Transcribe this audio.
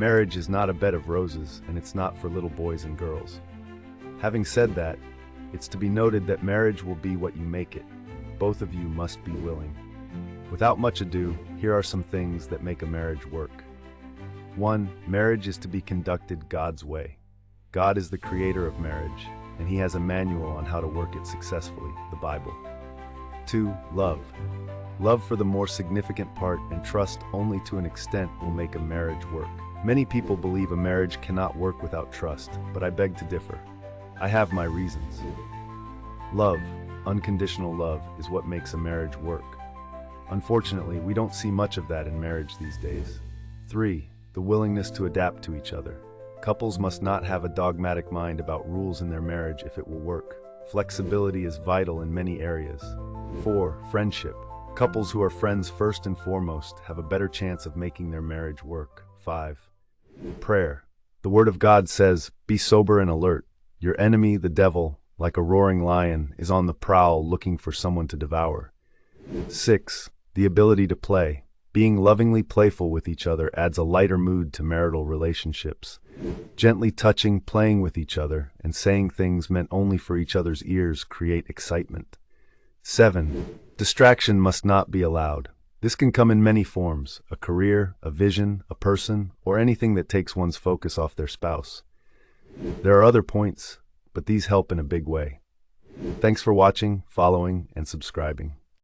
Marriage is not a bed of roses, and it's not for little boys and girls. Having said that, it's to be noted that marriage will be what you make it. Both of you must be willing. Without much ado, here are some things that make a marriage work. 1. Marriage is to be conducted God's way. God is the creator of marriage, and He has a manual on how to work it successfully, the Bible. 2. Love. Love for the more significant part and trust only to an extent will make a marriage work. Many people believe a marriage cannot work without trust, but I beg to differ. I have my reasons. Love, unconditional love, is what makes a marriage work. Unfortunately, we don't see much of that in marriage these days. 3. The willingness to adapt to each other. Couples must not have a dogmatic mind about rules in their marriage if it will work. Flexibility is vital in many areas. 4. Friendship. Couples who are friends first and foremost have a better chance of making their marriage work. 5. Prayer. The Word of God says, "Be sober and alert. Your enemy, the devil, like a roaring lion, is on the prowl looking for someone to devour." 6. The ability to play. Being lovingly playful with each other adds a lighter mood to marital relationships. Gently touching, playing with each other, and saying things meant only for each other's ears create excitement. 7. Distraction must not be allowed. This can come in many forms: a career, a vision, a person, or anything that takes one's focus off their spouse. There are other points, but these help in a big way. Thanks for watching, following, and subscribing.